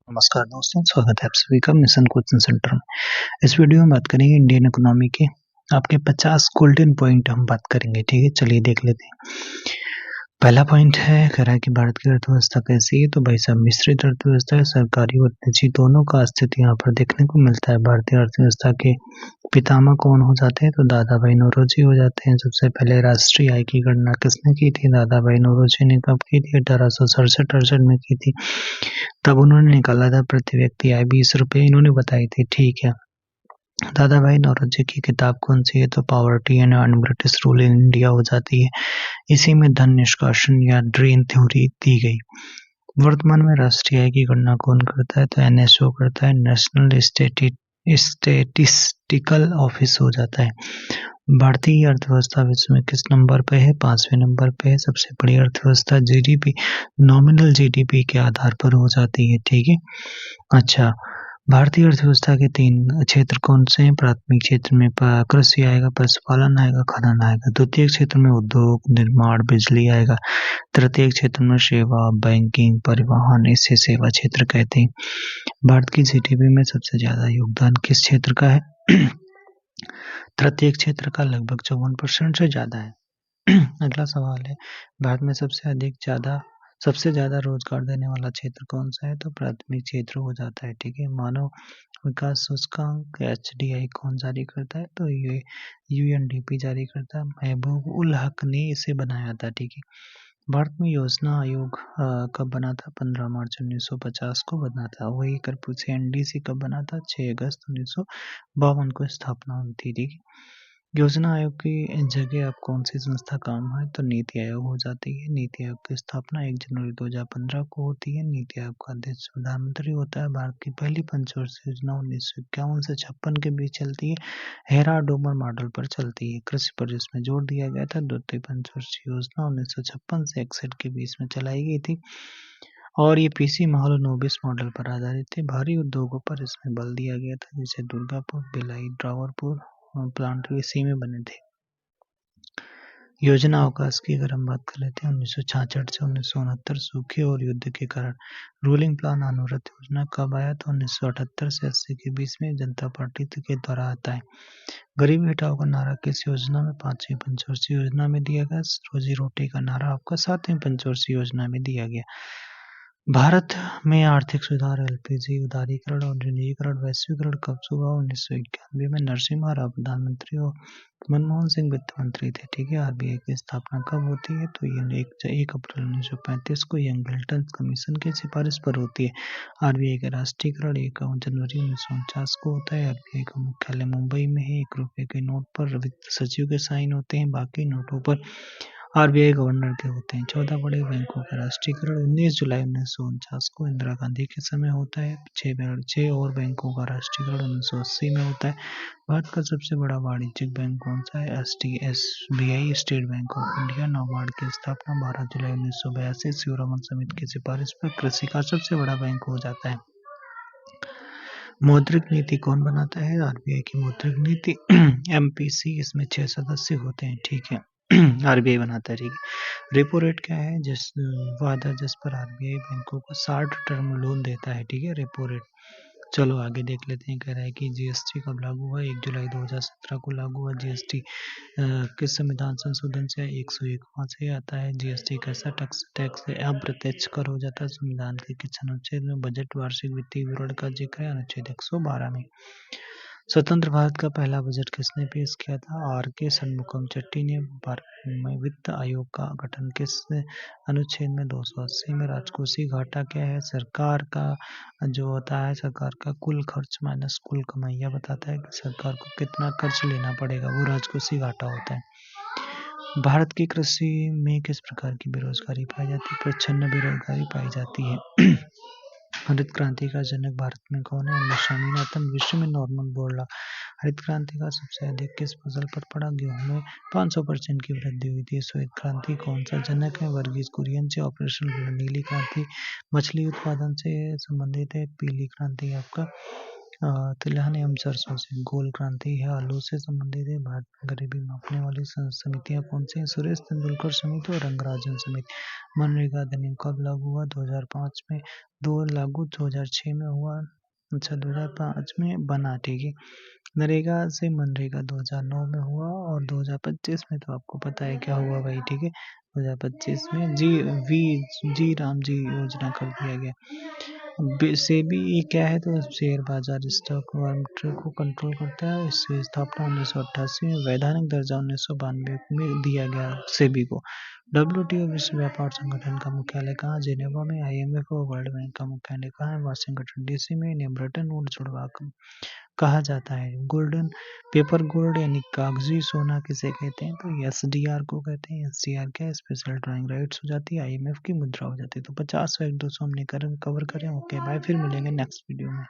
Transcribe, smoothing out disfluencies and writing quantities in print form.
नमस्कार दोस्तों, स्वागत है आप सभी का मिशन कोचिंग सेंटर में। इस वीडियो में बात करेंगे इंडियन इकोनॉमी के आपके 50 गोल्डन पॉइंट हम बात करेंगे। ठीक है, चलिए देख लेते हैं। पहला पॉइंट है, कह रहा है कि भारत की अर्थव्यवस्था कैसी है। तो भाई साहब, मिश्रित अर्थव्यवस्था है, सरकारी और निजी दोनों का अस्तित्व यहाँ पर देखने को मिलता है। भारतीय अर्थव्यवस्था के पितामह कौन हो जाते हैं? तो दादा भाई नौरोजी हो जाते हैं। सबसे पहले राष्ट्रीय आय की गणना किसने की थी? दादा भाई नौरोजी ने कब की थी? 1867-68 में की थी। तब उन्होंने निकाला था प्रति व्यक्ति आय 20 रुपये, इन्होंने बताई थी। ठीक है, दादा भाई नौरोजी की किताब कौन सी है? तो poverty and British rule in India हो जाती है। इसी में धन निष्कासन या ड्रेन थ्योरी दी गई। वर्तमान में राष्ट्रीय आय की गणना कौन करता है? तो एनएसओ करता है, नेशनल स्टेटिस्टिकल ऑफिस हो जाता है। भारतीय अर्थव्यवस्था विश्व में किस नंबर पे है? 5वें नंबर पे है। सबसे बड़ी अर्थव्यवस्था जीडीपी, नॉमिनल जीडीपी के आधार पर हो जाती है। ठीक है, अच्छा, भारतीय अर्थव्यवस्था के 3 क्षेत्र कौन से हैं? प्राथमिक क्षेत्र में कृषि आएगा, पशुपालन आएगा, खनन आएगा। द्वितीय क्षेत्र में उद्योग, निर्माण, बिजली आएगा। तृतीय क्षेत्र में सेवा, बैंकिंग, परिवहन, इसे सेवा क्षेत्र कहते हैं। भारत की जीडीपी में सबसे ज्यादा योगदान किस क्षेत्र का है? तृतीय क्षेत्र का लगभग 54% से ज्यादा है। अगला सवाल है, भारत में सबसे ज्यादा रोजगार देने वाला क्षेत्र कौन सा है? तो प्राथमिक क्षेत्र हो जाता है। ठीक है, मानव विकास सूचकांक HDI कौन जारी करता है? तो ये UNDP जारी करता है। महबूब उल हक ने इसे बनाया था। ठीक है, भारत में योजना आयोग कब बना था? 15 मार्च 1950 को बना था। वही अगर पूछे NDC कब बना था? 6 अगस्त 1952 को स्थापना हुई थी। ठीक है, योजना आयोग की जगह अब कौन सी संस्था काम है? तो नीति आयोग हो जाती है। नीति आयोग की स्थापना 1 जनवरी 2015 को होती है। नीति आयोग का अध्यक्ष प्रधानमंत्री होता है। भारत की पहली पंचवर्षीय योजना 1951 से 56 के बीच चलती है। हेरा डोमर मॉडल पर चलती है। कृषि पर जिसमें जोर दिया गया था। द्वितीय पंचवर्षीय योजना 1956 से 61 के बीच में चलाई गई थी और ये PC महालनोबिस मॉडल पर आधारित थे। भारी उद्योगों पर इसमें बल दिया गया था, जैसे दुर्गापुर, भिलाई, ड्रावरपुर प्लांट इसी में बने थे। योजना अवकाश की अगर हम बात कर लेते हैं, 1966 से 1969 सूखे और युद्ध के कारण रूलिंग प्लान अनुरत योजना कब आया? तो 1978 से 80 के बीच में जनता पार्टी के द्वारा आता है। गरीबी हटाओ का नारा किस योजना में? 5वीं पंचवर्षीय योजना में दिया गया। रोजी रोटी का नारा आपका 7वीं पंचवर्षीय योजना में दिया गया। भारत में आर्थिक सुधार, LPG उदारीकरण और निजीकरण, वैश्वीकरण कब हुआ? 1991 में। नरसिम्हा राव प्रधानमंत्री और मनमोहन सिंह वित्त मंत्री थे। ठीक है, RBI की स्थापना कब होती है? तो ये 1 अप्रैल 1935 को यंग हिल्टन कमीशन की सिफारिश पर होती है। RBI का राष्ट्रीयकरण 1 जनवरी 1949 को होता है। RBI का मुख्यालय मुंबई में है। 1 रुपए के नोट पर वित्त सचिव के साइन होते हैं, बाकी नोटों पर RBI गवर्नर के होते हैं। 14 बड़े बैंकों का राष्ट्रीयकरण 19 जुलाई 1949 को इंदिरा गांधी के समय होता है। 6 और बैंकों का राष्ट्रीयकरण 1980 में होता है। भारत का सबसे बड़ा वाणिज्यिक बैंक कौन सा है? SBI, state bank of India. NABARD की स्थापना 12 जुलाई 1982 शिवरामन समिति की सिफारिश पर कृषि का सबसे बड़ा बैंक हो जाता है। मौद्रिक नीति कौन बनाता है? RBI की मौद्रिक नीति MPC, इसमें 6 सदस्य होते हैं। ठीक है, RBI बनाता है। ठीक है, रेपो रेट क्या है? वादा जिस पर RBI बैंकों को 60 टर्म लोन देता है। ठीक है, रेपो रेट। चलो आगे देख लेते हैं। कह रहा है कि GST कब लागू हुआ? 1 जुलाई 2017 को लागू हुआ। GST किस संविधान संशोधन से? 101 से आता है। GST कैसा टैक्स है? अप्रत्यक्ष कर हो जाता है। संविधान के किस अनुच्छेद में बजट वार्षिक वित्तीय विवरण का जिक्र है? अनुच्छेद 112 में। स्वतंत्र भारत का पहला बजट किसने पेश किया था? RK षणमुगम चट्टी ने। भारत में वित्त आयोग का गठन किस अनुच्छेद में? 280 में। राजकोषीय घाटा क्या है? सरकार का जो होता है, सरकार का कुल खर्च माइनस कुल कमाई, यह बताता है कि सरकार को कितना खर्च लेना पड़ेगा, वो राजकोषीय घाटा होता है। भारत की कृषि में किस प्रकार की बेरोजगारी पाई जाती है? प्रच्छन्न बेरोजगारी पाई जाती है। हरित क्रांति का जनक भारत में कौन है? स्वामीनाथन। विश्व में नॉर्मन बोरलॉग। हरित क्रांति का सबसे अधिक किस फसल पर पड़ा? गेहूं में 500% की वृद्धि हुई थी। श्वेत क्रांति कौन सा जनक है? वर्गीज कुरियन से। ऑपरेशन नीली क्रांति मछली उत्पादन से संबंधित है। पीली क्रांति आपका तिलहन एवं सरसों से, गोल क्रांति है आलू से संबंधित है, भारत में गरीबी मापने वाली समितियां कौन सी हैं? सुरेश तेंदुलकर समिति और रंगराजन समिति। मनरेगा अधिनियम कब लागू हुआ? 2005 में। दो लागू 2006 में हुआ। अच्छा 2005 में बना, ठीक है। नरेगा से मनरेगा 2009 में हुआ और 2025 में तो आपको पता है क्या हुआ भाई, ठीक है। 2025 में जी राम जी योजना कर दिया गया। सेबी ये क्या है? तो शेयर बाजार स्टॉक मार्केट को कंट्रोल करता है। इसकी स्थापना 1988 में, वैधानिक दर्जा 1992 में दिया गया सेबी को। WTO विश्व व्यापार संगठन का मुख्यालय कहाँ? जेनेवा में। IMF और वर्ल्ड बैंक का मुख्यालय कहाँ है? वाशिंगटन DC में। इन्हें ब्रेटन वुड्स जुड़वा कहा जाता है। गोल्डन पेपर गोल्ड यानी कागजी सोना किसे कहते हैं? तो SDR को कहते हैं। SDR क्या है? स्पेशल ड्राइंग राइट्स हो जाती है, IMF की मुद्रा हो जाती है। तो 50 फैक्ट 200 हमने कवर करें। ओके बाय, फिर मिलेंगे नेक्स्ट वीडियो में।